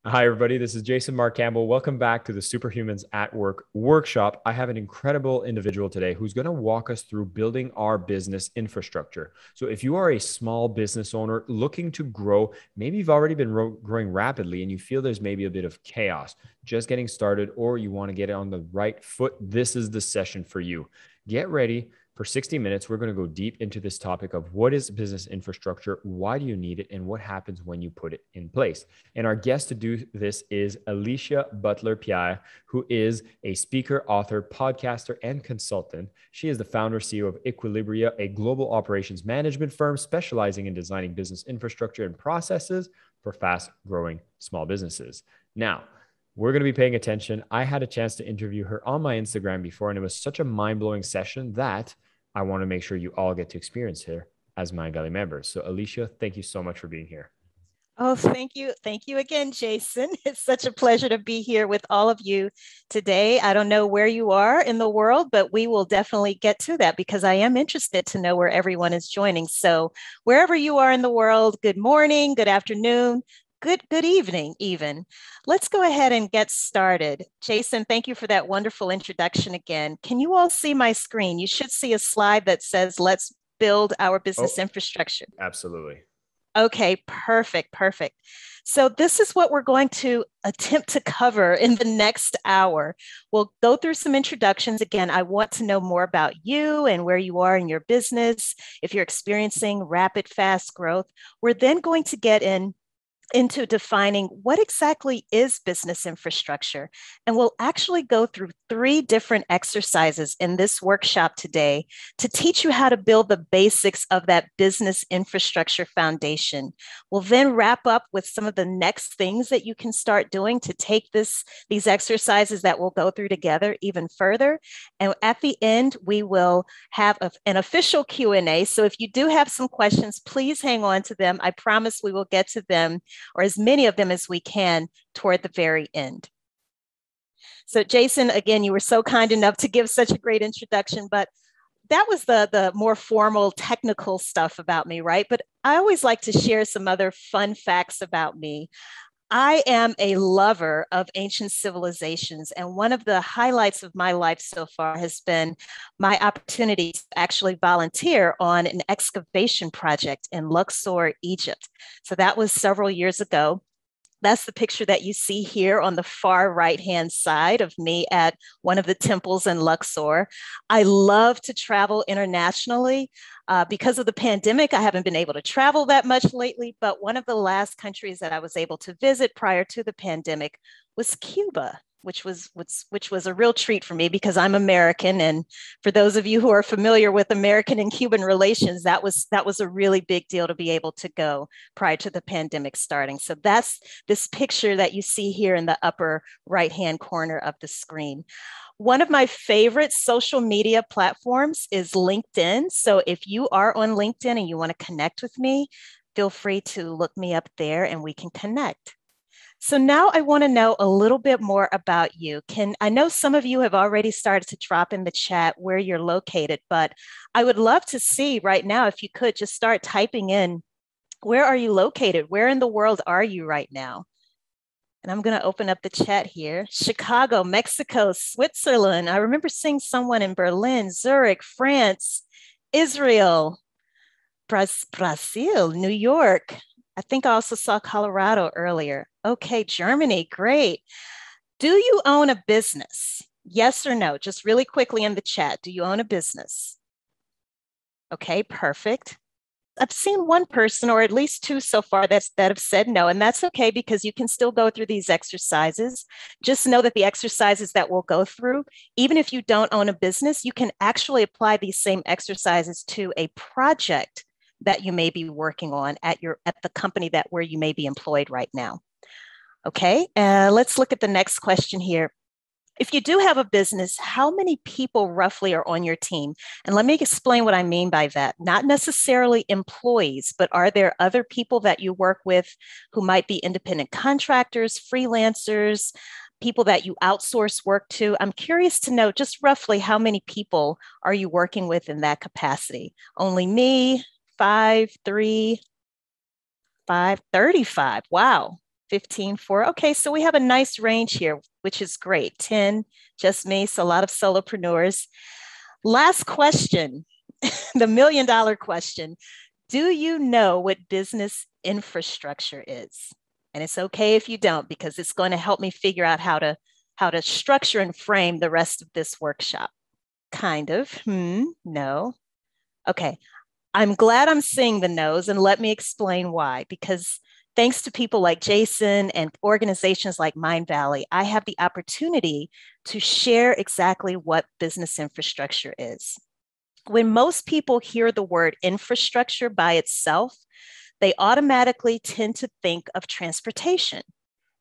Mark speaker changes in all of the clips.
Speaker 1: Hi, everybody. This is 𝗟𝗲𝘁'𝘀. Welcome back to the Superhumans at Work workshop. I have an incredible individual today who's going to walk us through building our business infrastructure. So, if you are a small business owner looking to grow, maybe you've already been growing rapidly and you feel there's maybe a bit of chaos just getting started, or you want to get it on the right foot, this is the session for you. Get ready. For 60 minutes, we're going to go deep into this topic of what is business infrastructure, why do you need it, and what happens when you put it in place. And our guest to do this is Alicia Butler Pierre, who is a speaker, author, podcaster, and consultant. She is the founder CEO of 𝗟𝗲𝘁'𝘀, a global operations management firm specializing in designing business infrastructure and processes for fast-growing small businesses. Now, we're going to be paying attention. I had a chance to interview her on my Instagram before, and it was such a mind-blowing session that I want to make sure you all get to experience here as my Valley members. So Alicia, thank you so much for being here.
Speaker 2: Oh, thank you. Thank you again, Jason. It's such a pleasure to be here with all of you today. I don't know where you are in the world, but we will definitely get to that because I am interested to know where everyone is joining. So wherever you are in the world, good morning, good afternoon, good evening even. Let's go ahead and get started. Jason, thank you for that wonderful introduction again. Can you all see my screen? You should see a slide that says, let's build our business infrastructure.
Speaker 1: Absolutely.
Speaker 2: Okay, perfect, perfect. So this is what we're going to attempt to cover in the next hour. We'll go through some introductions. Again, I want to know more about you and where you are in your business, if you're experiencing rapid, fast growth. We're then going to get into defining what exactly is business infrastructure. And we'll actually go through 3 different exercises in this workshop today to teach you how to build the basics of that business infrastructure foundation. We'll then wrap up with some of the next things that you can start doing to take these exercises that we'll go through together even further. And at the end, we will have an official Q&A. So if you do have some questions, please hang on to them. I promise we will get to them, or as many of them as we can, toward the very end. So Jason, again, you were so kind enough to give such a great introduction, but that was the more formal technical stuff about me, right? But I always like to share some other fun facts about me. I am a lover of ancient civilizations, and one of the highlights of my life so far has been my opportunity to actually volunteer on an excavation project in Luxor, Egypt. So that was several years ago. That's the picture that you see here on the far right-hand side of me at one of the temples in Luxor. I love to travel internationally. Because of the pandemic, I haven't been able to travel that much lately, but one of the last countries that I was able to visit prior to the pandemic was Cuba, which was a real treat for me because I'm American. And for those of you who are familiar with American and Cuban relations, that was a really big deal to be able to go prior to the pandemic starting. So that's this picture that you see here in the upper right-hand corner of the screen. One of my favorite social media platforms is LinkedIn. So if you are on LinkedIn and you want to connect with me, feel free to look me up there and we can connect. So now I want to know a little bit more about you. I know some of you have already started to drop in the chat where you're located, but I would love to see right now, if you could just start typing in, where are you located? Where in the world are you right now? And I'm going to open up the chat here. Chicago, Mexico, Switzerland. I remember seeing someone in Berlin, Zurich, France, Israel, Brazil, New York. I think I also saw Colorado earlier. Okay, Germany, great. Do you own a business? Yes or no? Just really quickly in the chat. Do you own a business? Okay, perfect. I've seen one person, or at least 2 so far, that have said no, and that's okay because you can still go through these exercises. Just know that the exercises that we'll go through, even if you don't own a business, you can actually apply these same exercises to a project that you may be working on at the company where you may be employed right now. Okay, let's look at the next question here. If you do have a business, how many people roughly are on your team? And let me explain what I mean by that. Not necessarily employees, but are there other people that you work with who might be independent contractors, freelancers, people that you outsource work to? I'm curious to know just roughly how many people are you working with in that capacity? Only me, 5, 3, 5, 35. Wow. 15, 4. Okay, so we have a nice range here, which is great. 10, just me, so a lot of solopreneurs. Last question, the $1 million question. Do you know what business infrastructure is? And it's okay if you don't, because it's going to help me figure out how to structure and frame the rest of this workshop. Kind of. No. Okay. I'm glad I'm seeing the no's, and let me explain why. Because thanks to people like Jason and organizations like Mindvalley, I have the opportunity to share exactly what business infrastructure is. When most people hear the word infrastructure by itself, they automatically tend to think of transportation.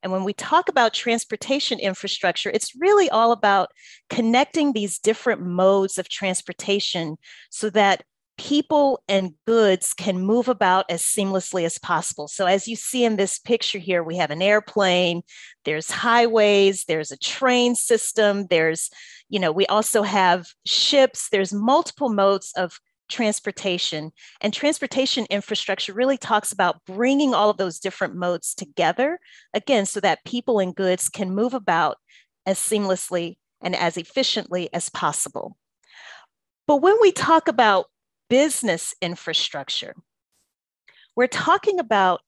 Speaker 2: And when we talk about transportation infrastructure, it's really all about connecting these different modes of transportation so that people and goods can move about as seamlessly as possible. So as you see in this picture here, we have an airplane, there's highways, there's a train system, we also have ships, there's multiple modes of transportation. And transportation infrastructure really talks about bringing all of those different modes together, again, so that people and goods can move about as seamlessly and as efficiently as possible. But when we talk about business infrastructure, we're talking about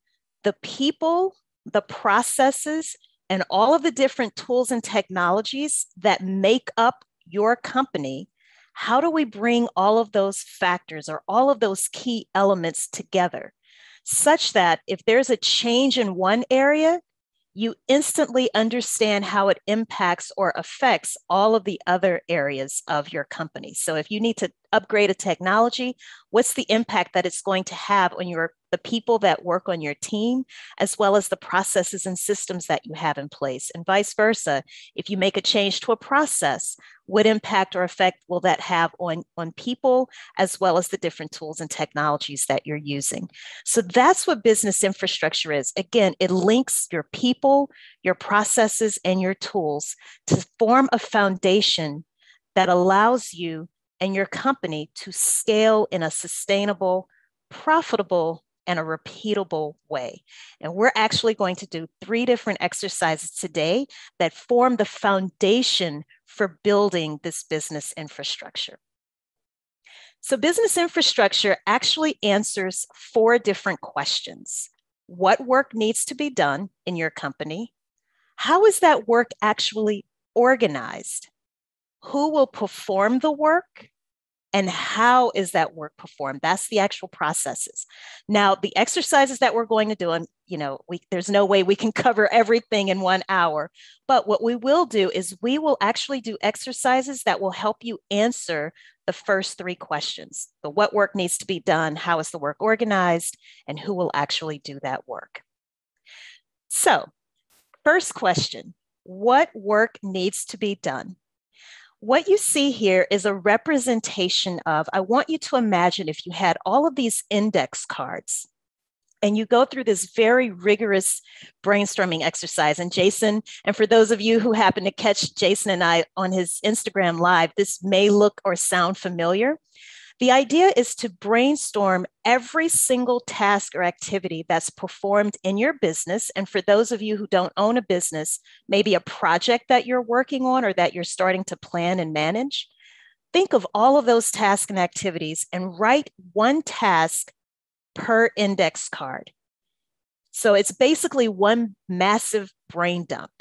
Speaker 2: the people, the processes, and all of the different tools and technologies that make up your company. How do we bring all of those factors or all of those key elements together such that if there's a change in one area, you instantly understand how it impacts or affects all of the other areas of your company. So if you need to upgrade a technology, what's the impact that it's going to have on the people that work on your team, as well as the processes and systems that you have in place, and vice versa. If you make a change to a process, what impact or effect will that have on people, as well as the different tools and technologies that you're using? So that's what business infrastructure is. Again, it links your people, your processes, and your tools to form a foundation that allows you and your company to scale in a sustainable, profitable, and a repeatable way. And we're actually going to do 3 different exercises today that form the foundation for building this business infrastructure. So business infrastructure actually answers 4 different questions. What work needs to be done in your company? How is that work actually organized? Who will perform the work? And how is that work performed? That's the actual processes. Now, the exercises that we're going to do, and there's no way we can cover everything in 1 hour, but what we will do is we will actually do exercises that will help you answer the first 3 questions. The what work needs to be done, how is the work organized, and who will actually do that work. So, first question, what work needs to be done? What you see here is a representation of, I want you to imagine if you had all of these index cards and you go through this very rigorous brainstorming exercise. And Jason, and for those of you who happen to catch Jason and I on his Instagram Live, this may look or sound familiar. The idea is to brainstorm every single task or activity that's performed in your business. And for those of you who don't own a business, maybe a project that you're working on or that you're starting to plan and manage, think of all of those tasks and activities and write 1 task per index card. So it's basically 1 massive brain dump.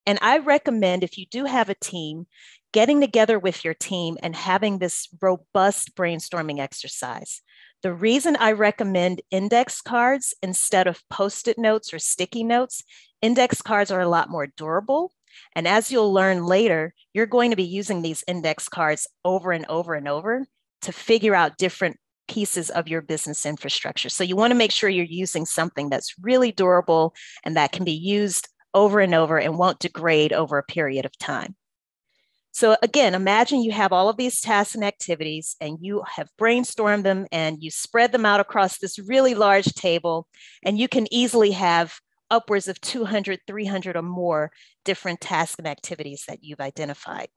Speaker 2: And I recommend, if you do have a team, getting together with your team and having this robust brainstorming exercise. The reason I recommend index cards instead of Post-it notes or sticky notes, index cards are a lot more durable. And as you'll learn later, you're going to be using these index cards over and over and over to figure out different pieces of your business infrastructure. So you want to make sure you're using something that's really durable and that can be used over and over and won't degrade over a period of time. So again, imagine you have all of these tasks and activities and you have brainstormed them and you spread them out across this really large table, and you can easily have upwards of 200, 300 or more different tasks and activities that you've identified.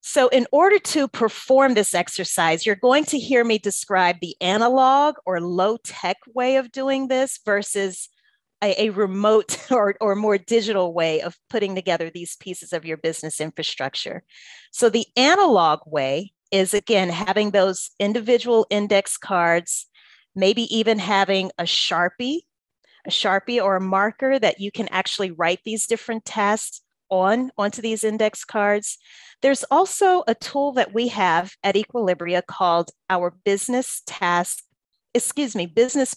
Speaker 2: So in order to perform this exercise, you're going to hear me describe the analog or low-tech way of doing this versus a remote or more digital way of putting together these pieces of your business infrastructure. So the analog way is, again, having those individual index cards, maybe even having a Sharpie or a marker that you can actually write these different tasks onto these index cards. There's also a tool that we have at 𝗟𝗏𝘁 called our business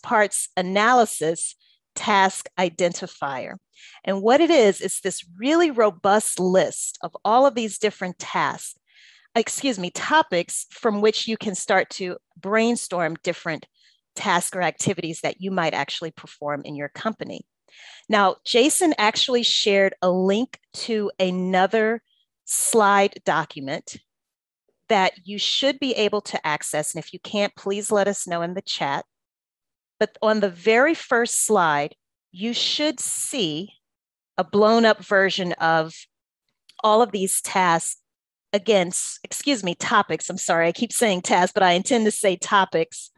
Speaker 2: parts analysis task identifier. And what it is this really robust list of all of these different topics from which you can start to brainstorm different tasks or activities that you might actually perform in your company. Now, Jason actually shared a link to another slide document that you should be able to access. And if you can't, please let us know in the chat. But on the very first slide, you should see a blown up version of all of these tasks. Again, topics. I'm sorry, I keep saying tasks, but I intend to say topics,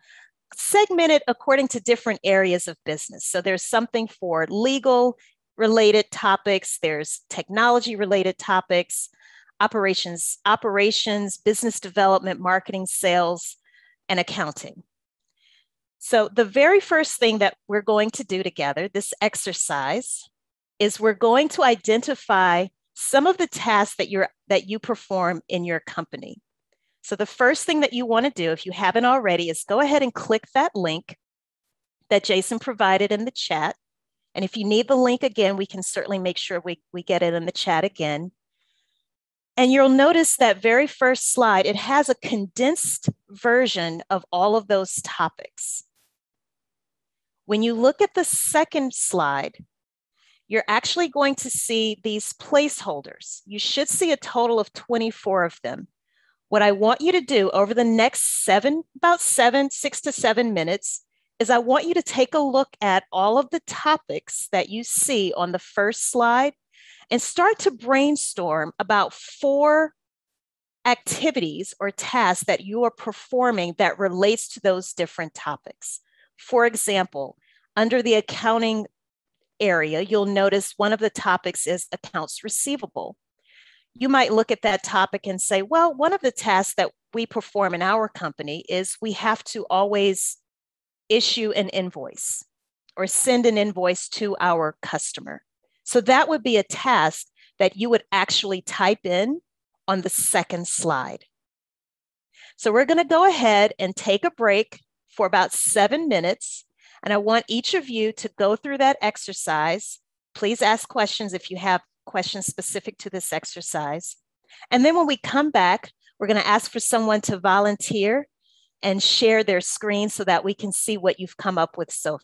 Speaker 2: segmented according to different areas of business. So there's something for legal related topics, there's technology related topics, operations, business development, marketing, sales, and accounting. So the very first thing that we're going to do together, this exercise, is we're going to identify some of the tasks that you perform in your company. So the first thing that you want to do, if you haven't already, is go ahead and click that link that Jason provided in the chat. And if you need the link again, we can certainly make sure we get it in the chat again. And you'll notice that very first slide, it has a condensed version of all of those topics. When you look at the second slide, you're actually going to see these placeholders. You should see a total of 24 of them. What I want you to do over the next 6 to 7 minutes is I want you to take a look at all of the topics that you see on the first slide and start to brainstorm about 4 activities or tasks that you are performing that relates to those different topics. For example, under the accounting area, you'll notice one of the topics is accounts receivable. You might look at that topic and say, well, one of the tasks that we perform in our company is we have to always issue an invoice or send an invoice to our customer. So that would be a task that you would actually type in on the second slide. So we're going to go ahead and take a break for about 7 minutes. And I want each of you to go through that exercise. Please ask questions if you have questions specific to this exercise. And then when we come back, we're going to ask for someone to volunteer and share their screen so that we can see what you've come up with so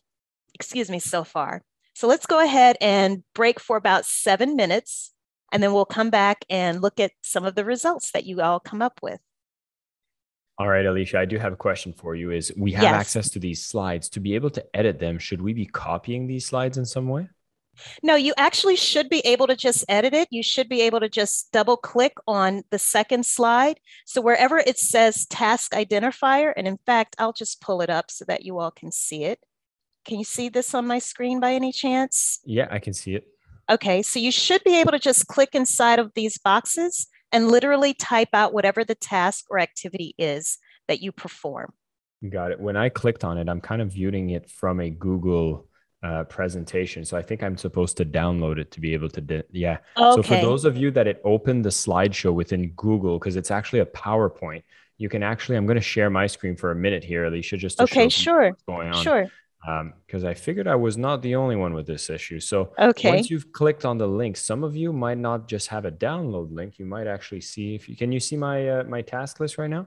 Speaker 2: far. So let's go ahead and break for about 7 minutes, and then we'll come back and look at some of the results that you all come up with.
Speaker 1: All right, Alicia, I do have a question for you. Is we have access to these slides. To be able to edit them, should we be copying these slides in some way?
Speaker 2: No, you actually should be able to just edit it. You should be able to just double click on the second slide. So wherever it says task identifier, and in fact, I'll just pull it up so that you all can see it. Can you see this on my screen by any chance?
Speaker 1: Yeah, I can see it.
Speaker 2: Okay, so you should be able to just click inside of these boxes and literally type out whatever the task or activity is that you perform.
Speaker 1: Got it. When I clicked on it, I'm kind of viewing it from a Google presentation. So I think I'm supposed to download it to be able to, Okay. So for those of you that it opened the slideshow within Google, because it's actually a PowerPoint, you can actually, I'm going to share my screen for a minute here, Alicia, just to show what's going on.
Speaker 2: Sure.
Speaker 1: Because I figured I was not the only one with this issue. So once you've clicked on the link, some of you might not just have a download link. You might actually see can you see my my task list right now?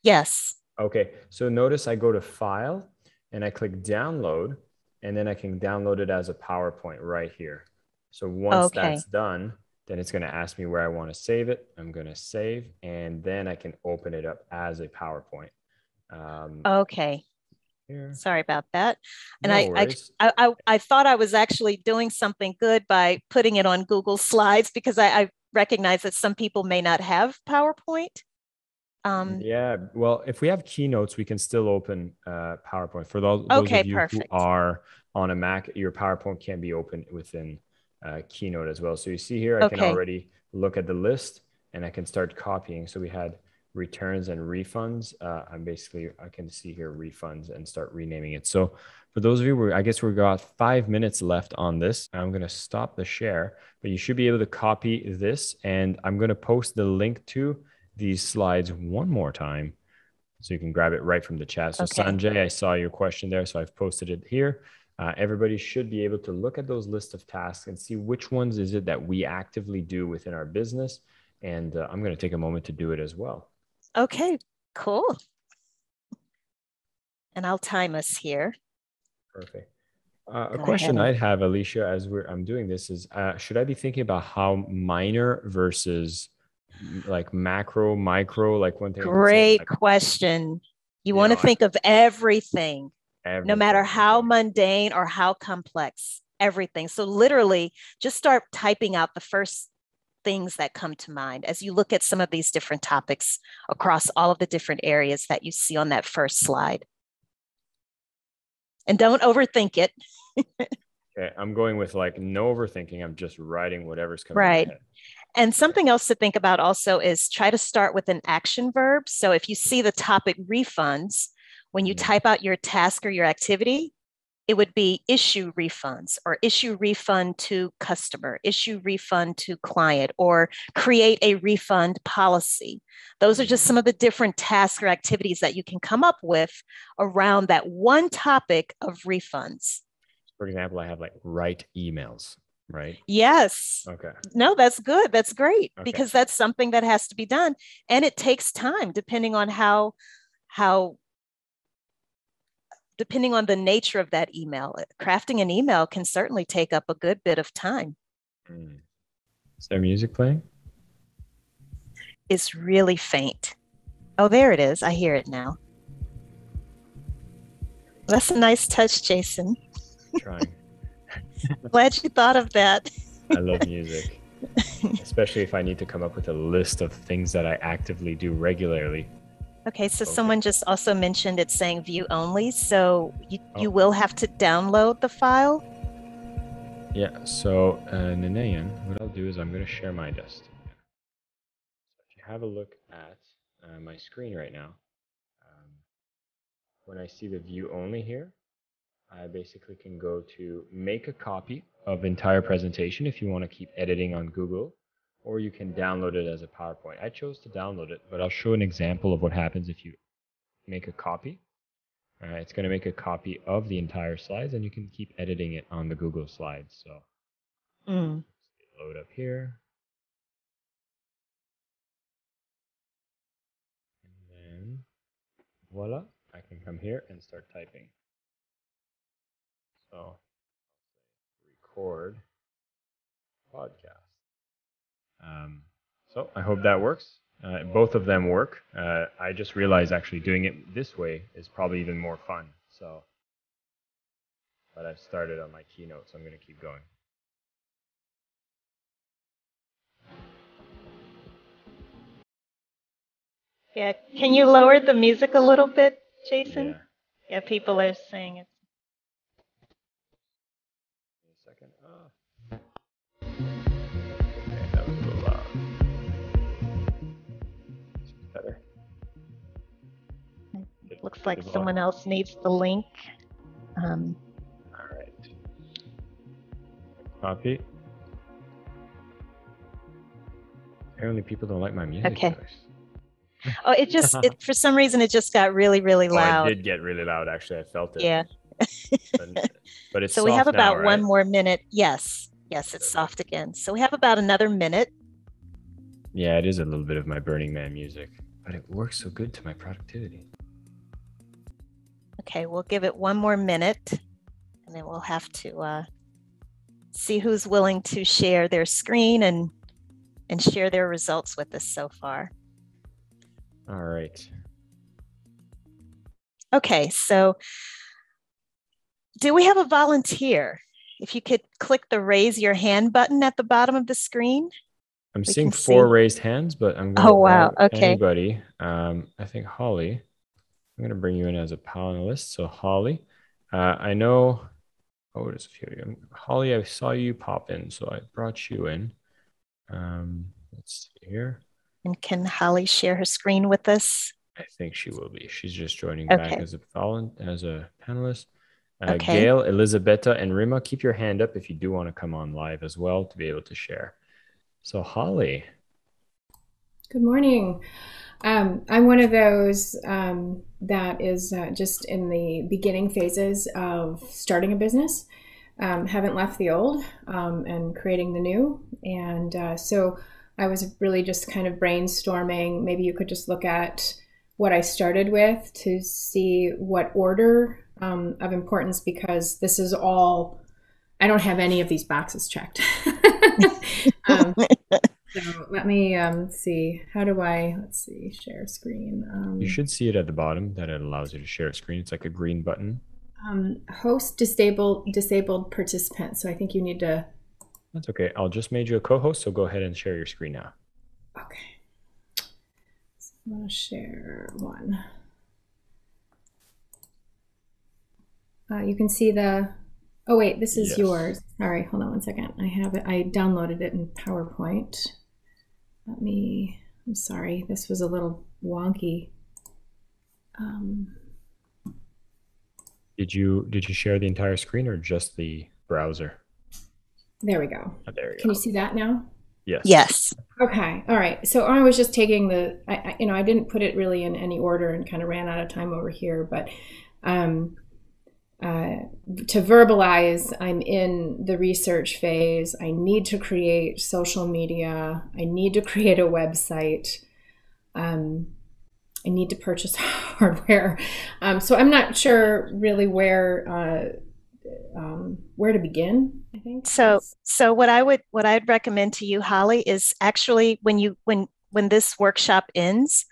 Speaker 2: Yes.
Speaker 1: Okay. So notice I go to File and I click Download, and then I can download it as a PowerPoint right here. So once that's done, then it's going to ask me where I want to save it. I'm going to save, and then I can open it up as a PowerPoint.
Speaker 2: Here. Sorry about that. And
Speaker 1: No
Speaker 2: I thought I was actually doing something good by putting it on Google Slides, because I recognize that some people may not have PowerPoint.
Speaker 1: Yeah, well, if we have keynotes, we can still open PowerPoint. For those of you who are on a Mac, your PowerPoint can be open within Keynote as well. So you see here, I can already look at the list and I can start copying. So we had returns and refunds. I can see here refunds and start renaming it. So for those of you, I guess we've got 5 minutes left on this. I'm going to stop the share, but you should be able to copy this, and I'm going to post the link to these slides one more time so you can grab it right from the chat. So Sanjay, I saw your question there, so I've posted it here. Everybody should be able to look at those lists of tasks and see which ones is it that we actively do within our business. And I'm going to take a moment to do it as well.
Speaker 2: Okay, cool. And I'll time us here.
Speaker 1: Perfect. A question I'd have, Alicia, as I'm doing this is, should I be thinking about how minor versus like macro, micro, like one thing?
Speaker 2: Great question. You want to think of everything, no matter how mundane or how complex, everything. So literally just start typing out the first things that come to mind as you look at some of these different topics across all of the different areas that you see on that first slide. And don't overthink it.
Speaker 1: Okay, I'm going with like no overthinking. I'm just writing whatever's coming to my head.
Speaker 2: And something else to think about also is try to start with an action verb. So if you see the topic refunds, when you type out your task or your activity, it would be issue refunds or issue refund to customer, issue refund to client, or create a refund policy. Those are just some of the different tasks or activities that you can come up with around that one topic of refunds.
Speaker 1: For example, I have like write emails, right?
Speaker 2: Yes.
Speaker 1: Okay.
Speaker 2: No, that's good. That's great because that's something that has to be done. And it takes time depending on depending on the nature of that email. Crafting an email can certainly take up a good bit of time.
Speaker 1: Is there music playing?
Speaker 2: It's really faint. Oh, there it is. I hear it now. That's a nice touch, Jason.
Speaker 1: Trying.
Speaker 2: Glad you thought of that.
Speaker 1: I love music, especially if I need to come up with a list of things that I actively do regularly.
Speaker 2: Okay, so someone just also mentioned it's saying view only, so you will have to download the file.
Speaker 1: Yeah, so Nanayan, what I'll do is I'm going to share my desk. If you have a look at my screen right now, when I see the view only here, I basically can go to make a copy of entire presentation if you want to keep editing on Google, or you can download it as a PowerPoint. I chose to download it, but I'll show an example of what happens if you make a copy. It's going to make a copy of the entire slides, and you can keep editing it on the Google slides. So load up here. And then voila, I can come here and start typing. So record podcast. So I hope that works. Both of them work. I just realized actually doing it this way is probably even more fun. So, but I've started on my keynote, so I'm going to keep going.
Speaker 2: Yeah, can you lower the music a little bit, Jason? Yeah, people are saying it.
Speaker 1: A second. Okay, that was a little loud. Better.
Speaker 2: It looks like someone else needs the link.
Speaker 1: All right. Copy. Apparently people don't like my music.
Speaker 2: Okay. Oh, it just, for some reason, it just got really, really loud.
Speaker 1: Oh, it did get really loud, actually. I felt it.
Speaker 2: Yeah.
Speaker 1: But it's
Speaker 2: so we have about
Speaker 1: now,
Speaker 2: 1 more minute. Yes. Yes, it's soft again. So we have about another minute.
Speaker 1: Yeah, it is a little bit of my Burning Man music, but it works so good to my productivity.
Speaker 2: Okay, we'll give it 1 more minute, and then we'll have to see who's willing to share their screen and share their results with us so far.
Speaker 1: All right.
Speaker 2: Okay, so do we have a volunteer? If you could click the raise your hand button at the bottom of the screen.
Speaker 1: I'm seeing 4 raised hands, but I'm going to grab anybody. I think Holly, I'm going to bring you in as a panelist. So Holly, I know Oh, there's a few of you. Holly, I saw you pop in, so I brought you in. Let's see here.
Speaker 2: And can Holly share her screen with us?
Speaker 1: I think she will be. She's just joining back
Speaker 2: Okay.
Speaker 1: as a panelist.
Speaker 2: Okay.
Speaker 1: Gail, Elizabetta, and Rima, keep your hand up if you do want to come on live as well to be able to share. So Holly.
Speaker 3: Good morning. I'm one of those that is just in the beginning phases of starting a business. Haven't left the old and creating the new. And so I was really just kind of brainstorming. Maybe you could just look at what I started with to see what order of importance, because this is all, I don't have any of these boxes checked. So let me see, how do I, let's see, share screen.
Speaker 1: You should see it at the bottom that it allows you to share a screen. It's like a green button.
Speaker 3: Host disabled participant. So I think you need to.
Speaker 1: That's okay. I'll just make you a co-host. So go ahead and share your screen now.
Speaker 3: Okay. So I'm going to share one. You can see the, oh wait, this is yours. All right, hold on one second. I have it, I downloaded it in PowerPoint. I'm sorry, this was a little wonky.
Speaker 1: Did you share the entire screen or just the browser?
Speaker 3: There we go.
Speaker 1: Oh, there you go.
Speaker 3: Can you see that now?
Speaker 1: Yes.
Speaker 2: Yes.
Speaker 3: Okay. All right. So I was just taking the, I didn't put it really in any order and kind of ran out of time over here, but to verbalize, I'm in the research phase. I need to create social media. I need to create a website. I need to purchase hardware. So I'm not sure really where to begin, I think.
Speaker 2: So what I'd recommend to you, Holly, is actually when this workshop ends,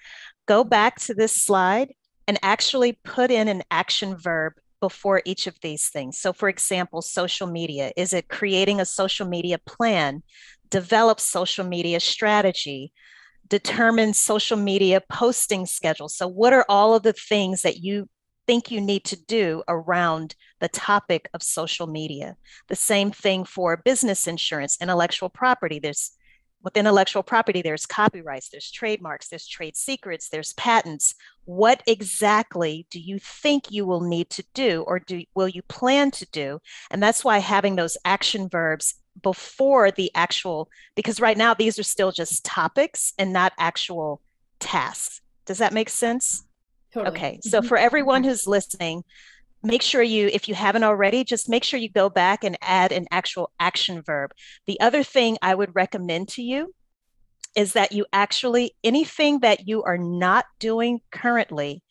Speaker 2: go back to this slide and actually put in an action verb before each of these things. So for example, social media. Is it creating a social media plan, develop social media strategy, determine social media posting schedule? So what are all of the things that you think you need to do around the topic of social media? The same thing for business insurance, intellectual property. With intellectual property, there's copyrights, there's trademarks, there's trade secrets, there's patents. What exactly do you think you will need to do, or will you plan to do? And that's why having those action verbs before the actual, because right now these are still just topics and not actual tasks. Does that make sense?
Speaker 3: Totally.
Speaker 2: Okay, so for everyone who's listening, make sure if you haven't already, just make sure you go back and add an actual action verb. The other thing I would recommend to you is that you actually, anything that you are not doing currently,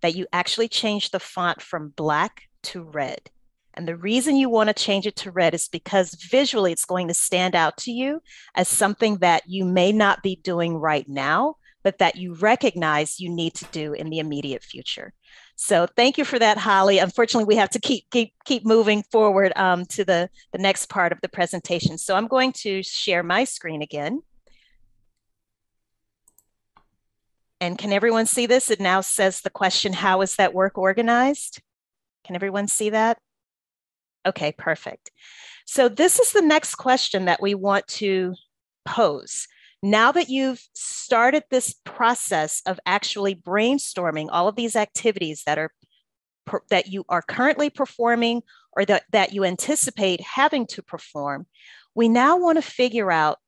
Speaker 2: that you actually change the font from black to red. And the reason you want to change it to red is because visually it's going to stand out to you as something that you may not be doing right now, but that you recognize you need to do in the immediate future. So thank you for that, Holly. Unfortunately, we have to keep moving forward to the next part of the presentation. So I'm going to share my screen again. And can everyone see this? It now says the question, how is that work organized? Can everyone see that? Okay, perfect. So this is the next question that we want to pose. Now that you've started this process of actually brainstorming all of these activities that you are currently performing or that you anticipate having to perform, we now want to figure out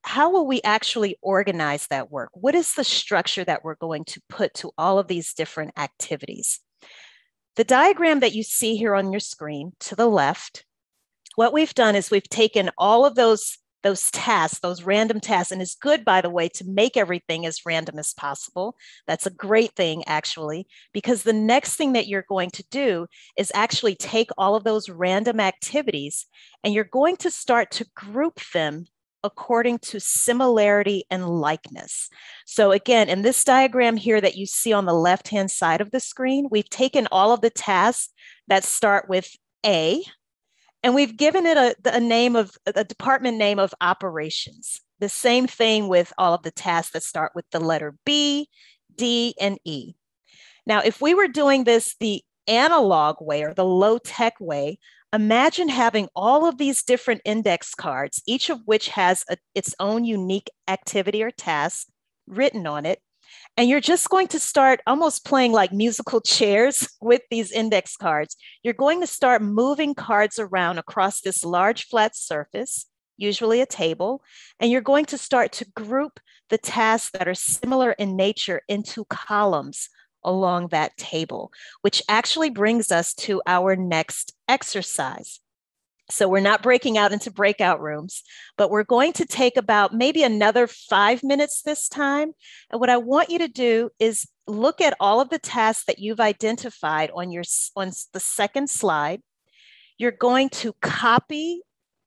Speaker 2: how will we actually organize that work? What is the structure that we're going to put to all of these different activities? The diagram that you see here on your screen to the left, what we've done is we've taken all of those tasks, those random tasks, and it's good, by the way, to make everything as random as possible. That's a great thing, actually, because the next thing that you're going to do is actually take all of those random activities and you're going to start to group them according to similarity and likeness. So again, in this diagram here that you see on the left-hand side of the screen, we've taken all of the tasks that start with A, and we've given it a department name of operations. The same thing with all of the tasks that start with the letter B, D, and E. Now, if we were doing this the analog way or the low-tech way, imagine having all of these different index cards, each of which has its own unique activity or task written on it. And you're just going to start almost playing like musical chairs with these index cards. You're going to start moving cards around across this large flat surface, usually a table, and you're going to start to group the tasks that are similar in nature into columns along that table, which actually brings us to our next exercise. So we're not breaking out into breakout rooms, but we're going to take about maybe another 5 minutes this time. And what I want you to do is look at all of the tasks that you've identified on the second slide. You're going to copy,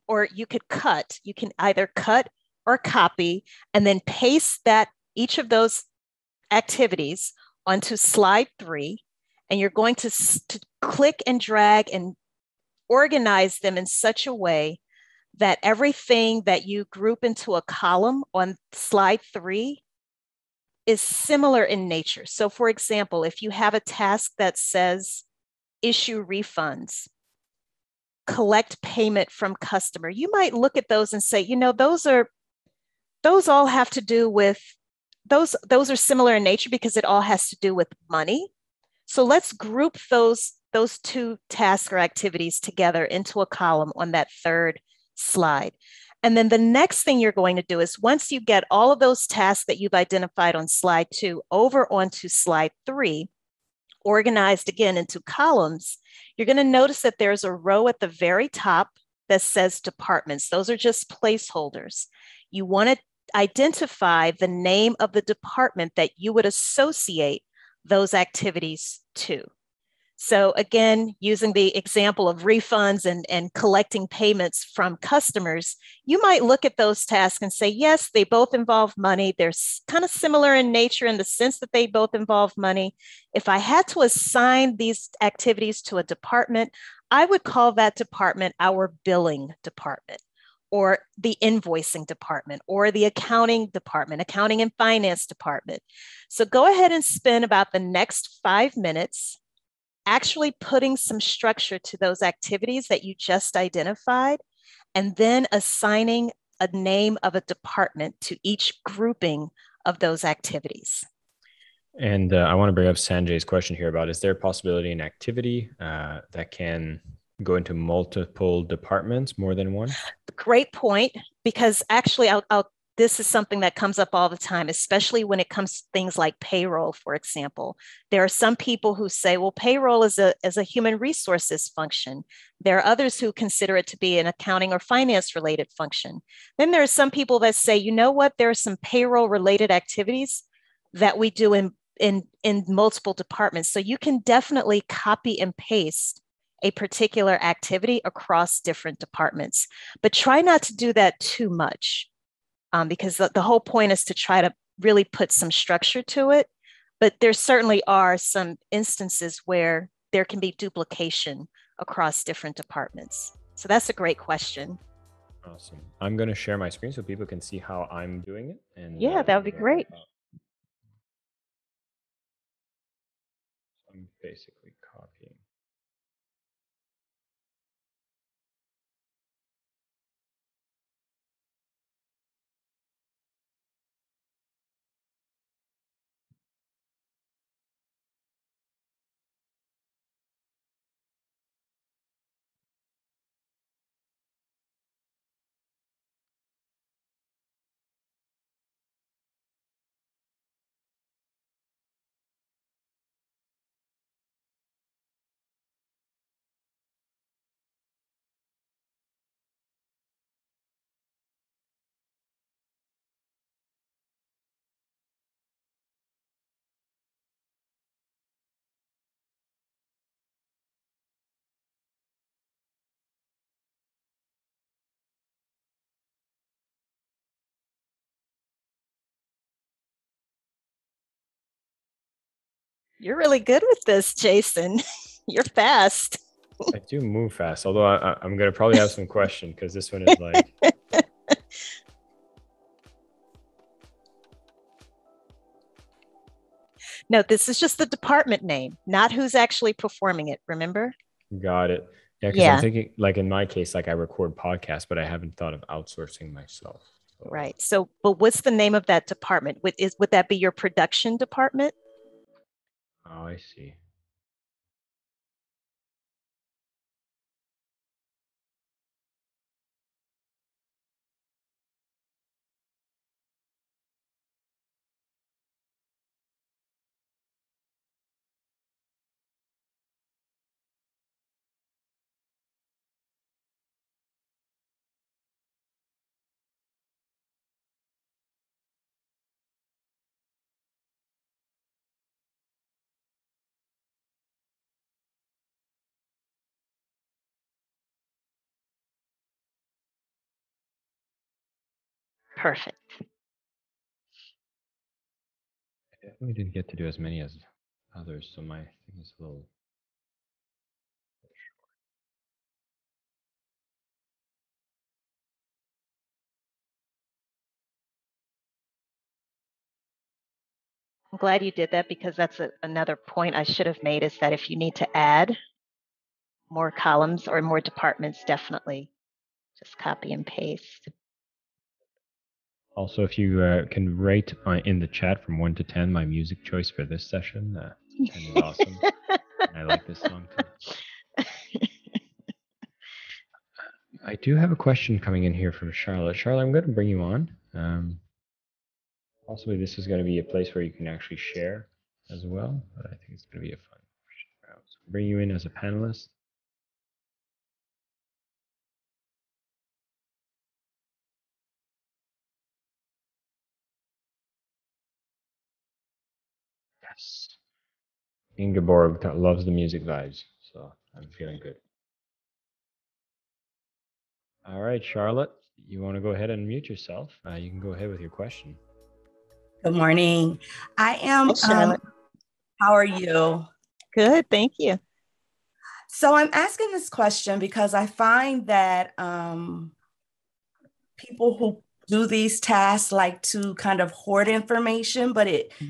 Speaker 2: or you could cut. You can either cut or copy and then paste each of those activities onto slide 3. And you're going to click and drag and organize them in such a way that everything that you group into a column on slide 3 is similar in nature. So for example, if you have a task that says issue refunds, collect payment from customer, you might look at those and say, you know, those all have to do with, those are similar in nature because it all has to do with money. So let's group those two tasks or activities together into a column on that third slide. And then the next thing you're going to do is, once you get all of those tasks that you've identified on slide 2 over onto slide 3, organized again into columns, you're going to notice that there's a row at the very top that says departments. Those are just placeholders. You want to identify the name of the department that you would associate those activities to. So again, using the example of refunds and collecting payments from customers, you might look at those tasks and say, yes, they both involve money. They're kind of similar in nature in the sense that they both involve money. If I had to assign these activities to a department, I would call that department our billing department, or the invoicing department, or the accounting department, accounting and finance department. So go ahead and spend about the next 5 minutes actually putting some structure to those activities that you just identified, and then assigning a name of a department to each grouping of those activities.
Speaker 1: And I want to bring up Sanjay's question here about, is there a possibility in activity that can go into multiple departments, more than one?
Speaker 2: Great point, because actually this is something that comes up all the time, especially when it comes to things like payroll, for example. There are some people who say, well, payroll is a human resources function. There are others who consider it to be an accounting or finance related function. Then there are some people that say, you know what, there are some payroll related activities that we do in multiple departments. So you can definitely copy and paste a particular activity across different departments, but try not to do that too much. Because the whole point is to try to really put some structure to it. But there certainly are some instances where there can be duplication across different departments. So that's a great question.
Speaker 1: Awesome. I'm going to share my screen so people can see how I'm doing it. And
Speaker 2: yeah, that would be great.
Speaker 1: I'm basically copying.
Speaker 2: You're really good with this, Jason. You're fast.
Speaker 1: I do move fast, although I'm going to probably have some question, because this one is like...
Speaker 2: No, this is just the department name, not who's actually performing it. Remember?
Speaker 1: Got it. Yeah, because I'm
Speaker 2: Yeah.
Speaker 1: thinking, like in my case, like I record podcasts, but I haven't thought of outsourcing myself. So,
Speaker 2: Right. So, but what's the name of that department? Would that be your production department?
Speaker 1: oh, I see.
Speaker 2: Perfect.
Speaker 1: I definitely didn't get to do as many as others, so my thing is a little.
Speaker 2: I'm glad you did that because that's another point I should have made is that if you need to add more columns or more departments, definitely just copy and paste.
Speaker 1: Also, if you can rate in the chat from 1 to 10 my music choice for this session, 10 is awesome. I like this song too. I do have a question coming in here from Charlotte. Charlotte, I'm going to bring you on. Possibly this is going to be a place where you can actually share as well, but I think it's going to be a fun question. So bring you in as a panelist. Yes. Ingeborg loves the music vibes, so I'm feeling good. All right, Charlotte, you want to go ahead and mute yourself? You can go ahead with your question.
Speaker 4: Good morning. I am.
Speaker 2: Hi, Charlotte.
Speaker 4: How are you?
Speaker 2: Good, thank you.
Speaker 4: So I'm asking this question because I find that people who do these tasks like to kind of hoard information, but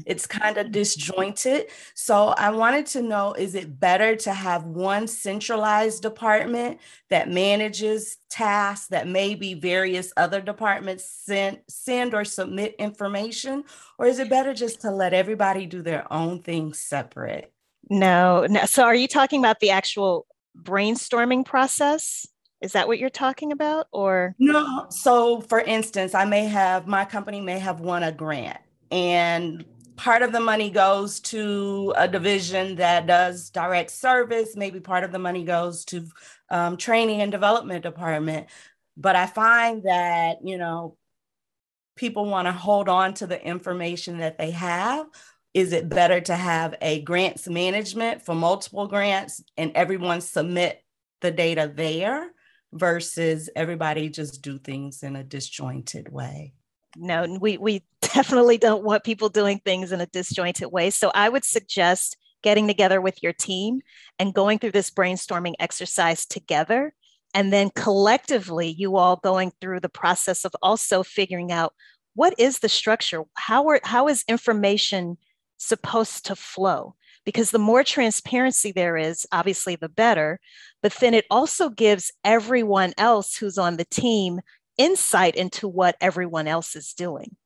Speaker 4: it's kind of disjointed. So I wanted to know, is it better to have one centralized department that manages tasks that maybe various other departments send or submit information? Or is it better just to let everybody do their own thing separate?
Speaker 2: No. So are you talking about the actual brainstorming process? Is that what you're talking about, or?
Speaker 4: No. So for instance, my company may have won a grant, and part of the money goes to a division that does direct service. Maybe part of the money goes to training and development department. But I find that, people want to hold on to the information that they have. Is it better to have a grants management for multiple grants and everyone submit the data there versus everybody just do things in a disjointed way?
Speaker 2: No, we definitely don't want people doing things in a disjointed way. So I would suggest getting together with your team and going through this brainstorming exercise together. And then collectively, you all going through the process of also figuring out what is the structure? How is information supposed to flow? Because the more transparency there is, obviously, the better. But then it also gives everyone else who's on the team insight into what everyone else is doing.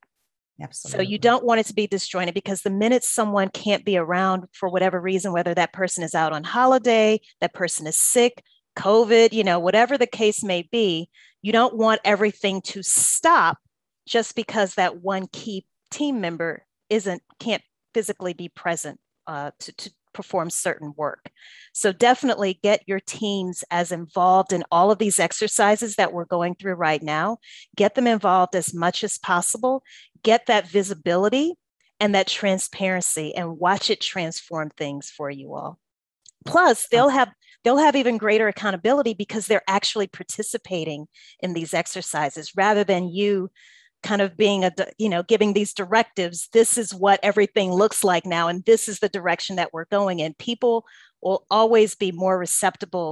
Speaker 4: Absolutely.
Speaker 2: So you don't want it to be disjointed, because the minute someone can't be around for whatever reason, whether that person is out on holiday, that person is sick, COVID, whatever the case may be, you don't want everything to stop just because that one key team member can't physically be present to perform certain work. So definitely get your teams as involved in all of these exercises that we're going through right now. Get them involved as much as possible. Get that visibility and that transparency, and watch it transform things for you all. Plus, they'll have even greater accountability because they're actually participating in these exercises rather than you kind of being giving these directives. This is what everything looks like now, and this is the direction that we're going in. People will always be more receptive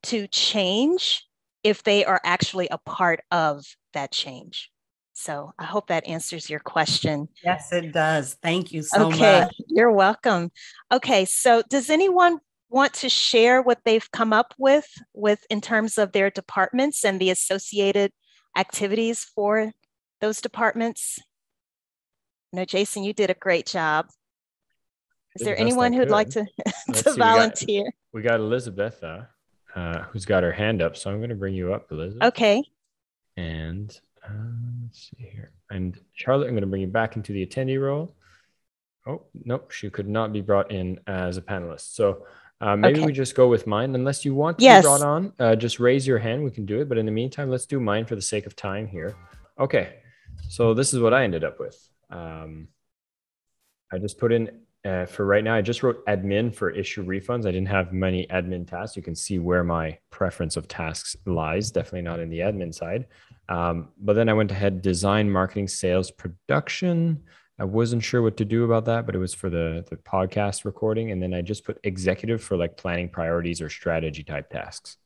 Speaker 2: to change if they are actually a part of that change. So I hope that answers your question.
Speaker 4: Yes, it does. Thank you so
Speaker 2: Okay,
Speaker 4: much.
Speaker 2: you're welcome. Okay, so does anyone want to share what they've come up with in terms of their departments and the associated activities for those departments? No, Jason, you did a great job. Is there anyone who'd like to, to volunteer?
Speaker 1: We got Elizabeth, who's got her hand up. So I'm going to bring you up, Elizabeth.
Speaker 2: Okay.
Speaker 1: And let's see here. And Charlotte, I'm going to bring you back into the attendee role. Oh, nope, she could not be brought in as a panelist. So maybe we just go with mine. Unless you want to be brought on, just raise your hand. We can do it. But in the meantime, let's do mine for the sake of time here. Okay, so this is what I ended up with. I just put in, for right now, I just wrote admin for issue refunds. I didn't have many admin tasks. You can see where my preference of tasks lies, definitely not in the admin side. But then I went ahead, design, marketing, sales, production. I wasn't sure what to do about that, but it was for the podcast recording. And then I just put executive for like planning priorities or strategy type tasks.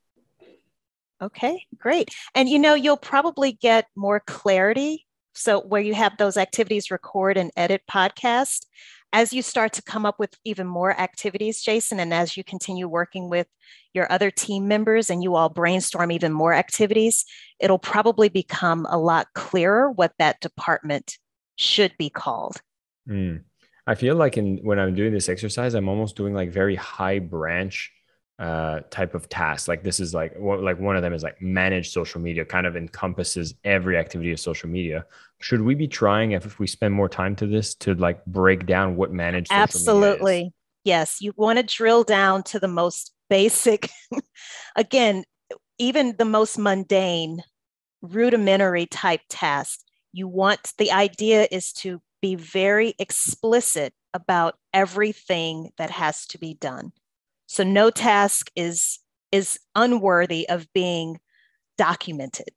Speaker 2: Okay, great. And you'll probably get more clarity. So where you have those activities, record and edit podcast, as you start to come up with even more activities, Jason, and as you continue working with your other team members and you all brainstorm even more activities, it'll probably become a lot clearer what that department should be called.
Speaker 1: I feel like when I'm doing this exercise, I'm almost doing like very high branch type of tasks. Like this is like one of them is like manage social media, kind of encompasses every activity of social media. Should we be trying, if we spend more time to this, to like break down what managed social media is?
Speaker 2: Absolutely. Yes. You want to drill down to the most basic, again, even the most mundane, rudimentary type task. The idea is to be very explicit about everything that has to be done. So no task is unworthy of being documented.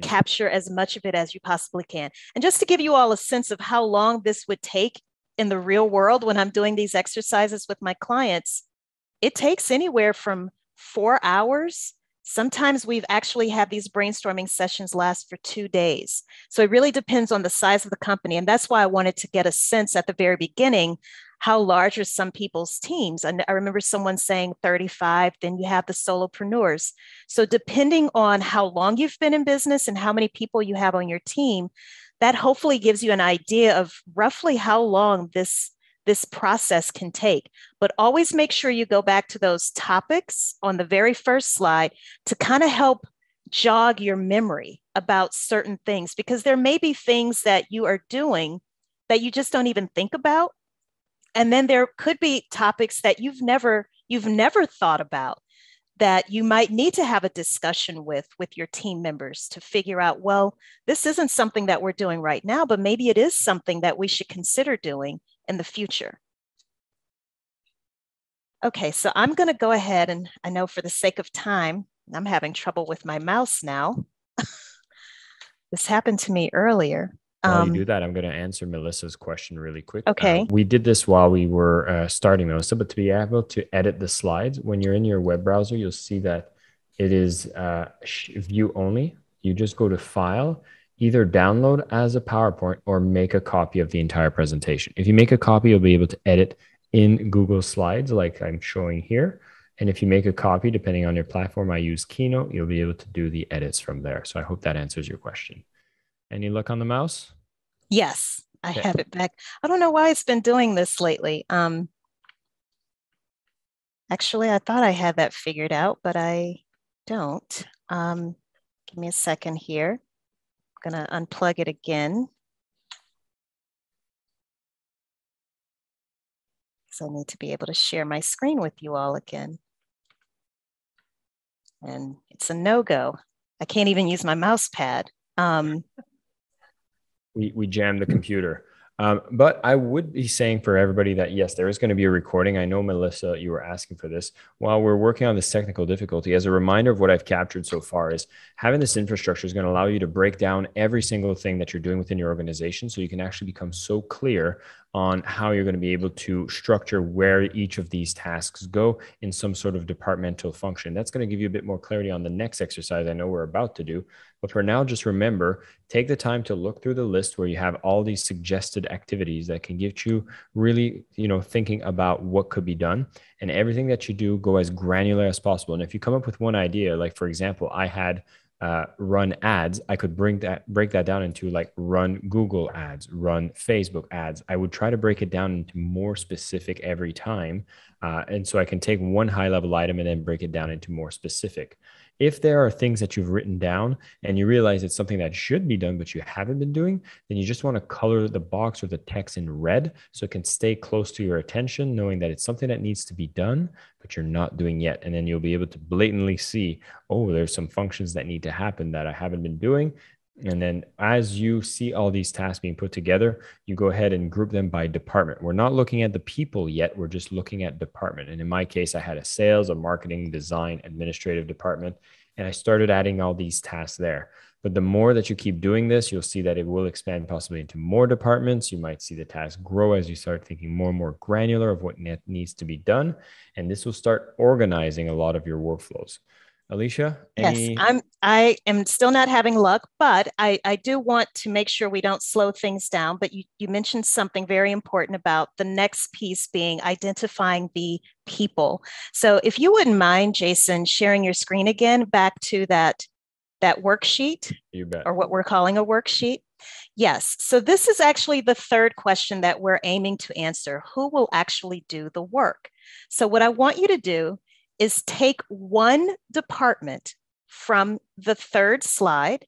Speaker 2: Capture as much of it as you possibly can. And just to give you all a sense of how long this would take in the real world when I'm doing these exercises with my clients, it takes anywhere from 4 hours. Sometimes we've actually had these brainstorming sessions last for 2 days. So it really depends on the size of the company. And that's why I wanted to get a sense at the very beginning, how large are some people's teams? And I remember someone saying 35, then you have the solopreneurs. So depending on how long you've been in business and how many people you have on your team, that hopefully gives you an idea of roughly how long this process can take. But always make sure you go back to those topics on the very first slide to kind of help jog your memory about certain things, because there may be things that you are doing that you just don't even think about. And then there could be topics that you've never thought about that you might need to have a discussion with your team members to figure out, well, this isn't something that we're doing right now, but maybe it is something that we should consider doing in the future. Okay, so I'm going to go ahead, and I know for the sake of time, I'm having trouble with my mouse now. This happened to me earlier.
Speaker 1: While you do that, I'm going to answer Melissa's question really quick.
Speaker 2: Okay.
Speaker 1: We did this while we were starting, Melissa, but to be able to edit the slides, when you're in your web browser, you'll see that it is view only. You just go to File, either download as a PowerPoint or make a copy of the entire presentation. If you make a copy, you'll be able to edit in Google Slides like I'm showing here. And if you make a copy, depending on your platform, I use Keynote, you'll be able to do the edits from there. So I hope that answers your question. Any luck on the mouse?
Speaker 2: Yes, I have it back. I don't know why it's been doing this lately. Actually, I thought I had that figured out, but I don't. Give me a second here. I'm going to unplug it again. So I need to be able to share my screen with you all again. And it's a no-go. I can't even use my mouse pad.
Speaker 1: We jammed the computer. But I would be saying for everybody that, yes, there is going to be a recording. I know, Melissa, you were asking for this. While we're working on this technical difficulty, as a reminder of what I've captured so far is having this infrastructure is going to allow you to break down every single thing that you're doing within your organization so you can actually become so clear on how you're going to be able to structure where each of these tasks go in some sort of departmental function. That's going to give you a bit more clarity on the next exercise I know we're about to do. But for now, just remember, take the time to look through the list where you have all these suggested activities that can get you really, thinking about what could be done. And everything that you do, go as granular as possible. And if you come up with one idea, like for example, I had run ads, I could break that down into like run Google ads, run Facebook ads. I would try to break it down into more specific every time. And so I can take one high level item and then break it down into more specific. If there are things that you've written down and you realize it's something that should be done, but you haven't been doing, then you just want to color the box or the text in red so it can stay close to your attention, knowing that it's something that needs to be done, but you're not doing yet. And then you'll be able to blatantly see, oh, there's some functions that need to happen that I haven't been doing. And then as you see all these tasks being put together, you go ahead and group them by department. We're not looking at the people yet. We're just looking at department. And in my case, I had a sales, a marketing, design, administrative department, and I started adding all these tasks there. But the more that you keep doing this, you'll see that it will expand possibly into more departments. You might see the task grow as you start thinking more and more granular of what needs to be done. And this will start organizing a lot of your workflows. Alicia,
Speaker 2: I am still not having luck, but I do want to make sure we don't slow things down. But you mentioned something very important about the next piece being identifying the people. So if you wouldn't mind, Jason, sharing your screen again back to that worksheet,
Speaker 1: you bet,
Speaker 2: or what we're calling a worksheet. Yes. So this is actually the third question that we're aiming to answer. Who will actually do the work? So what I want you to do is take one department from the third slide.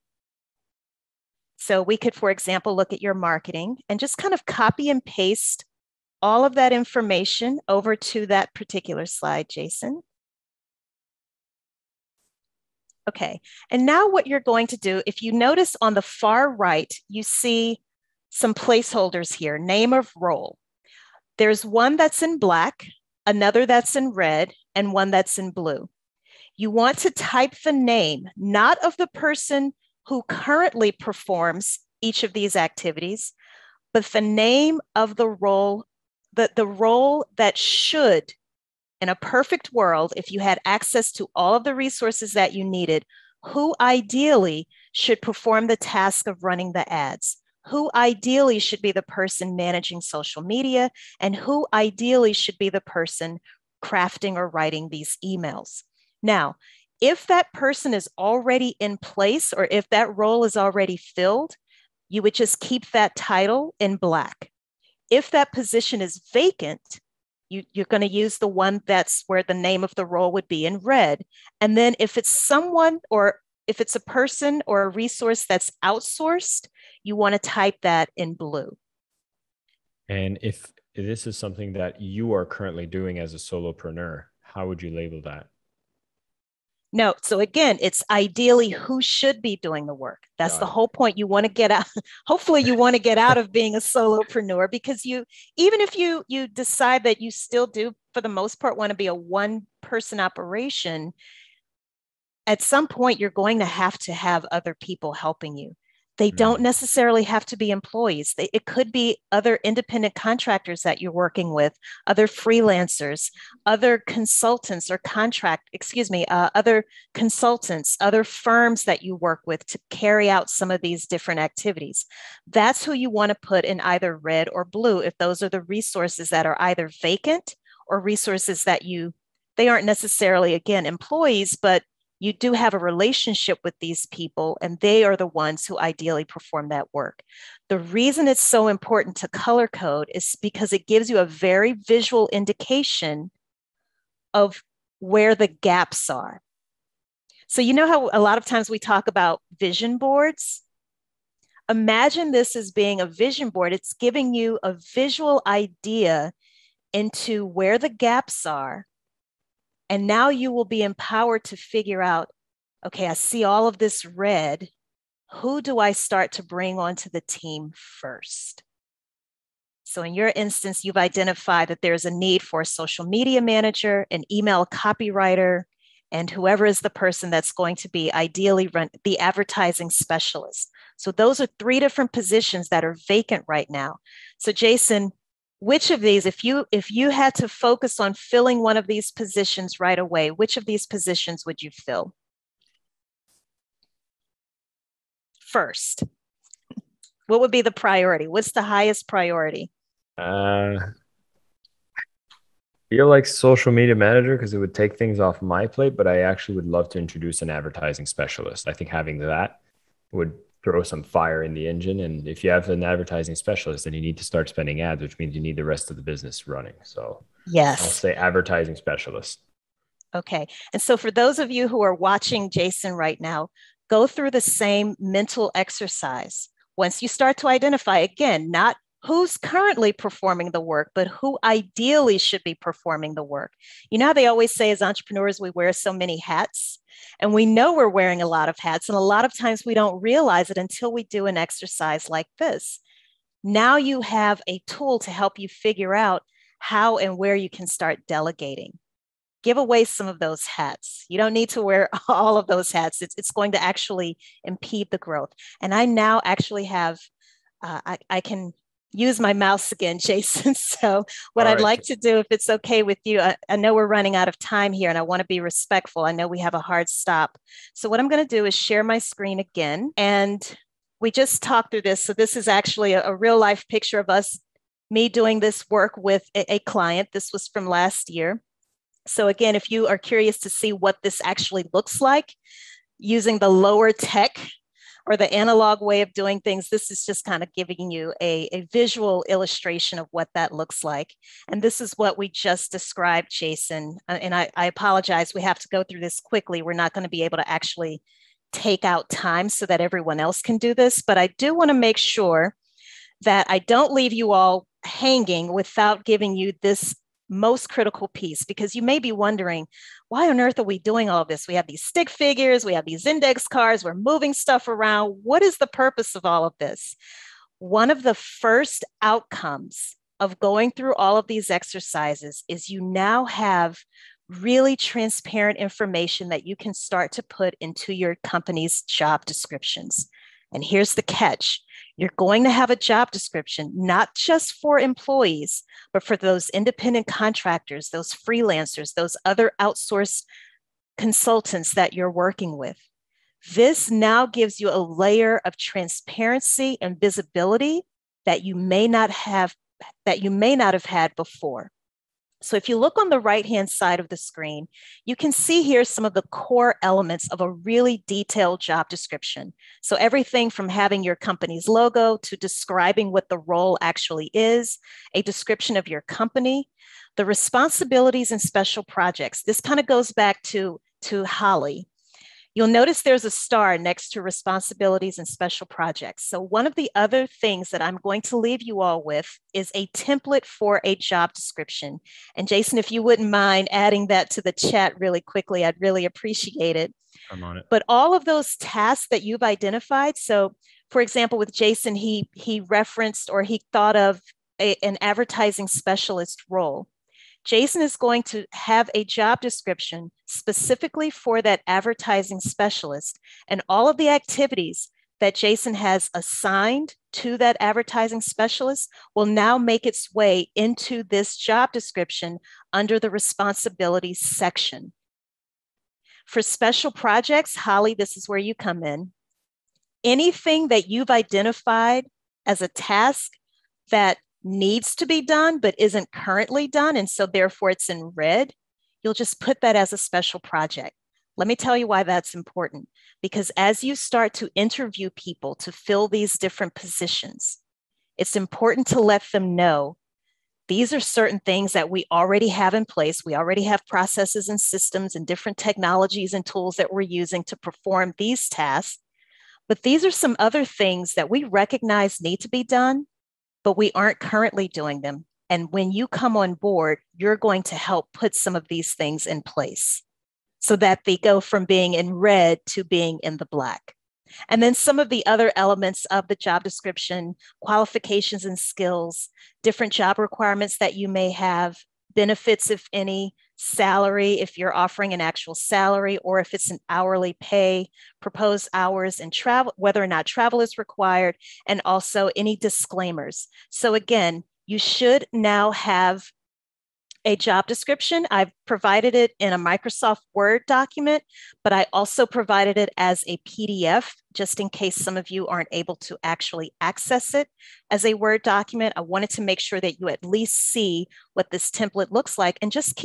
Speaker 2: So we could, for example, look at your marketing and just kind of copy and paste all of that information over to that particular slide, Jason. Okay, and now what you're going to do, if you notice on the far right, you see some placeholders here, name of role. There's one that's in black, another that's in red, and one that's in blue. You want to type the name, not of the person who currently performs each of these activities, but the name of the role, the role that should, in a perfect world, if you had access to all of the resources that you needed, who ideally should perform the task of running the ads, who ideally should be the person managing social media, and who ideally should be the person crafting or writing these emails. Now, if that person is already in place, or if that role is already filled, you would just keep that title in black. If that position is vacant, you're going to use the one that's where the name of the role would be in red. And then if it's someone, or if it's a person or a resource that's outsourced, you want to type that in blue.
Speaker 1: And if this is something that you are currently doing as a solopreneur, how would you label that?
Speaker 2: No. So again, it's ideally who should be doing the work. That's the whole point. You want to get out. Hopefully you want to get out of being a solopreneur, because even if you decide that you still do, for the most part, want to be a one-person operation, at some point you're going to have other people helping you. They don't necessarily have to be employees. It could be other independent contractors that you're working with, other freelancers, other consultants or other consultants, other firms that you work with to carry out some of these different activities. That's who you want to put in either red or blue, if those are the resources that are either vacant or resources that they aren't necessarily, again, employees, but you do have a relationship with these people, and they are the ones who ideally perform that work. The reason it's so important to color code is because it gives you a very visual indication of where the gaps are. So you know how a lot of times we talk about vision boards? Imagine this as being a vision board. It's giving you a visual idea into where the gaps are. And now you will be empowered to figure out, okay, I see all of this red. Who do I start to bring onto the team first? So in your instance, you've identified that there's a need for a social media manager, an email copywriter, and whoever is the person that's going to be ideally the advertising specialist. So those are 3 different positions that are vacant right now. So Jason, which of these, if you had to focus on filling one of these positions right away, which of these positions would you fill first? What would be the priority? What's the highest priority?
Speaker 1: Feel like social media manager because it would take things off my plate, but I actually would love to introduce an advertising specialist. I think having that would throw some fire in the engine. And if you have an advertising specialist, then you need to start spending ads, which means you need the rest of the business running. So
Speaker 2: yes,
Speaker 1: I'll say advertising specialist.
Speaker 2: Okay. And so for those of you who are watching Jason right now, go through the same mental exercise. Once you start to identify, again, not who's currently performing the work, but who ideally should be performing the work. You know how they always say as entrepreneurs, we wear so many hats, and we know we're wearing a lot of hats. And a lot of times we don't realize it until we do an exercise like this. Now you have a tool to help you figure out how and where you can start delegating. Give away some of those hats. You don't need to wear all of those hats. It's going to actually impede the growth. And I now actually have, I can use my mouse again, Jason. So what I'd like to do, if it's okay with you, I know we're running out of time here and I want to be respectful. I know we have a hard stop. So what I'm going to do is share my screen again. And we just talked through this. So this is actually a real life picture of us, me doing this work with a client. This was from last year. So again, if you are curious to see what this actually looks like using the lower tech or the analog way of doing things, this is just kind of giving you a visual illustration of what that looks like. And this is what we just described, Jason. And I apologize, we have to go through this quickly. We're not going to be able to actually take out time so that everyone else can do this. But I do want to make sure that I don't leave you all hanging without giving you this most critical piece, because you may be wondering, why on earth are we doing all of this? We have these stick figures, we have these index cards, we're moving stuff around. What is the purpose of all of this? One of the first outcomes of going through all of these exercises is you now have really transparent information that you can start to put into your company's job descriptions. And here's the catch. You're going to have a job description, not just for employees, but for those independent contractors, those freelancers, those other outsourced consultants that you're working with. This now gives you a layer of transparency and visibility that you may not have had before. So if you look on the right-hand side of the screen, you can see here some of the core elements of a really detailed job description. So everything from having your company's logo to describing what the role actually is, a description of your company, the responsibilities and special projects. This kind of goes back to 𝗟𝗲𝘁. You'll notice there's a star next to responsibilities and special projects. So one of the other things that I'm going to leave you all with is a template for a job description. And Jason, if you wouldn't mind adding that to the chat really quickly, I'd really appreciate it.
Speaker 1: I'm on it.
Speaker 2: But all of those tasks that you've identified, so for example, with Jason, he referenced or he thought of an advertising specialist role. Jason is going to have a job description specifically for that advertising specialist, and all of the activities that Jason has assigned to that advertising specialist will now make its way into this job description under the responsibilities section. For special projects, 𝗟𝗲𝘁, this is where you come in. Anything that you've identified as a task that needs to be done but isn't currently done, and so therefore it's in red, you'll just put that as a special project. Let me tell you why that's important. Because as you start to interview people to fill these different positions, it's important to let them know these are certain things that we already have in place. We already have processes and systems and different technologies and tools that we're using to perform these tasks. But these are some other things that we recognize need to be done, but we aren't currently doing them. And when you come on board, you're going to help put some of these things in place so that they go from being in red to being in the black. And then some of the other elements of the job description, qualifications and skills, different job requirements that you may have, benefits, if any, salary, if you're offering an actual salary, or if it's an hourly pay, proposed hours and travel, whether or not travel is required, and also any disclaimers. So again, you should now have a job description. I've provided it in a Microsoft Word document, but I also provided it as a PDF, just in case some of you aren't able to actually access it as a Word document. I wanted to make sure that you at least see what this template looks like, and just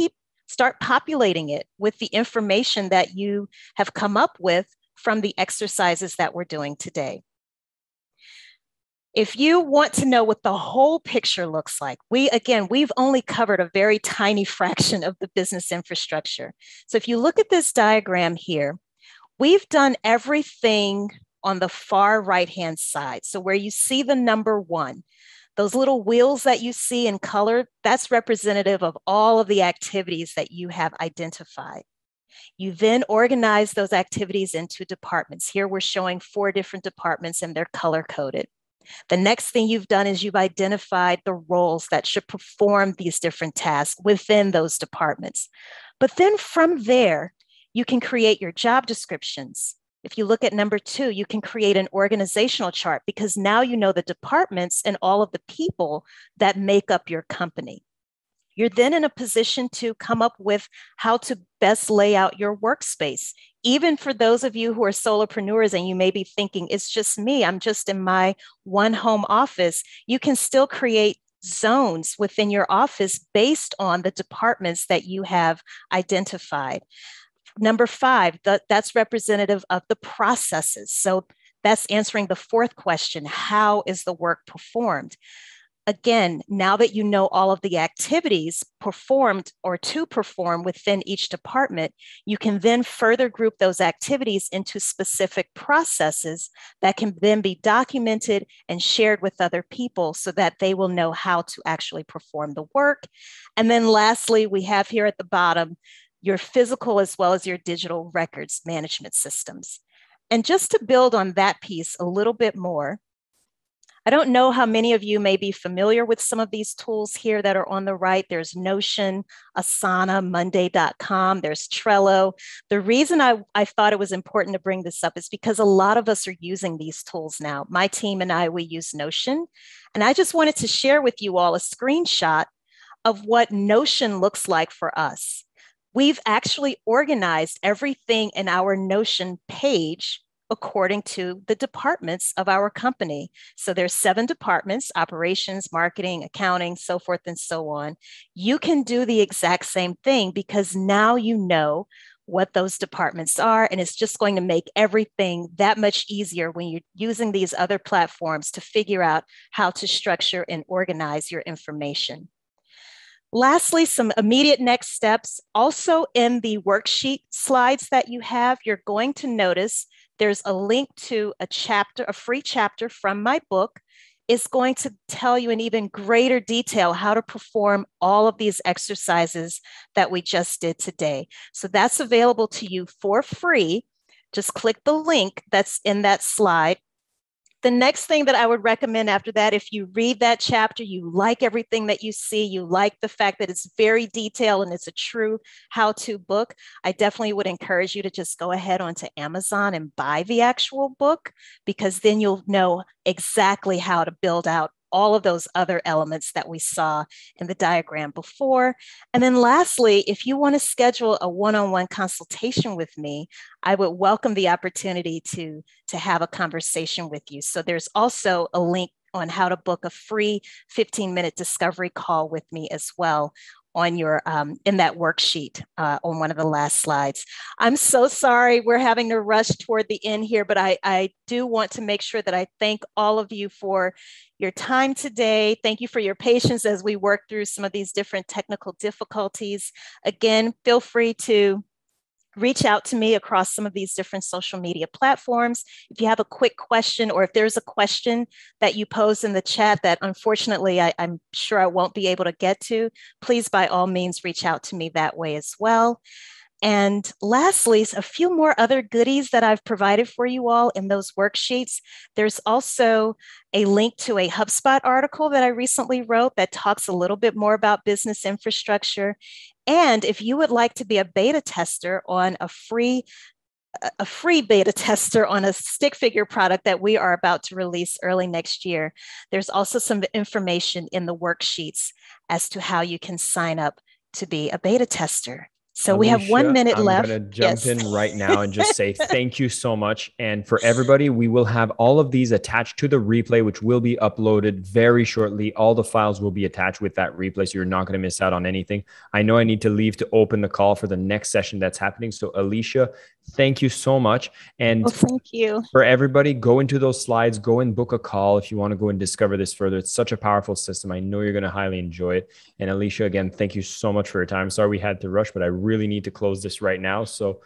Speaker 2: start populating it with the information that you have come up with from the exercises that we're doing today. If you want to know what the whole picture looks like, we've only covered a very tiny fraction of the business infrastructure. So if you look at this diagram here, we've done everything on the far right-hand side. So where you see the number 1, those little wheels that you see in color, that's representative of all of the activities that you have identified. You then organize those activities into departments. Here we're showing 4 different departments, and they're color-coded. The next thing you've done is you've identified the roles that should perform these different tasks within those departments. But then from there, you can create your job descriptions. If you look at number 2, you can create an organizational chart, because now you know the departments and all of the people that make up your company. You're then in a position to come up with how to best lay out your workspace. Even for those of you who are solopreneurs and you may be thinking, it's just me, I'm just in my one home office, you can still create zones within your office based on the departments that you have identified. Number 5, that's representative of the processes. So that's answering the 4th question, how is the work performed? Again, now that you know all of the activities performed or to perform within each department, you can then further group those activities into specific processes that can then be documented and shared with other people so that they will know how to actually perform the work. And then lastly, we have here at the bottom, your physical as well as your digital records management systems. And just to build on that piece a little bit more, I don't know how many of you may be familiar with some of these tools here that are on the right. There's Notion, Asana, Monday.com, there's Trello. The reason I thought it was important to bring this up is because a lot of us are using these tools now. My team and I, we use Notion. And I just wanted to share with you all a screenshot of what Notion looks like for us. We've actually organized everything in our Notion page according to the departments of our company. So there's 7 departments: operations, marketing, accounting, so forth and so on. You can do the exact same thing because now you know what those departments are, and it's just going to make everything that much easier when you're using these other platforms to figure out how to structure and organize your information. Lastly, some immediate next steps. Also in the worksheet slides that you have, you're going to notice there's a link to a free chapter from my book. It's going to tell you in even greater detail how to perform all of these exercises that we just did today. So that's available to you for free. Just click the link that's in that slide. The next thing that I would recommend after that, if you read that chapter, you like everything that you see, you like the fact that it's very detailed and it's a true how-to book, I definitely would encourage you to just go ahead onto Amazon and buy the actual book, because then you'll know exactly how to build out all of those other elements that we saw in the diagram before. And then lastly, if you want to schedule a one-on-one consultation with me, I would welcome the opportunity to have a conversation with you. So there's also a link on how to book a free 15-minute discovery call with me as well on your in that worksheet on one of the last slides. I'm so sorry we're having to rush toward the end here, but I do want to make sure that I thank all of you for your time today. Thank you for your patience as we work through some of these different technical difficulties. Again, feel free to reach out to me across some of these different social media platforms. If you have a quick question, or if there's a question that you pose in the chat that unfortunately I'm sure I won't be able to get to, please by all means reach out to me that way as well. And lastly, a few more other goodies that I've provided for you all in those worksheets. There's also a link to a HubSpot article that I recently wrote that talks a little bit more about business infrastructure. And if you would like to be a beta tester on a free a free beta tester on a stick figure product that we are about to release early next year. There's also some information in the worksheets as to how you can sign up to be a beta tester. So
Speaker 1: Alicia,
Speaker 2: we have 1 minute left.
Speaker 1: I'm going to jump in right now and just say thank you so much. And for everybody, we will have all of these attached to the replay, which will be uploaded very shortly. All the files will be attached with that replay, so you're not going to miss out on anything. I know I need to leave to open the call for the next session that's happening. So Alicia, thank you so much. And
Speaker 2: well, thank you.
Speaker 1: For everybody, go into those slides, go and book a call if you want to go and discover this further. It's such a powerful system. I know you're going to highly enjoy it. And Alicia, again, thank you so much for your time. Sorry we had to rush, but I really need to close this right now. So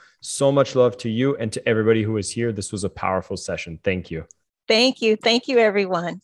Speaker 1: much love to you and to everybody who was here. This was a powerful session. Thank you.
Speaker 2: Thank you. Thank you, everyone.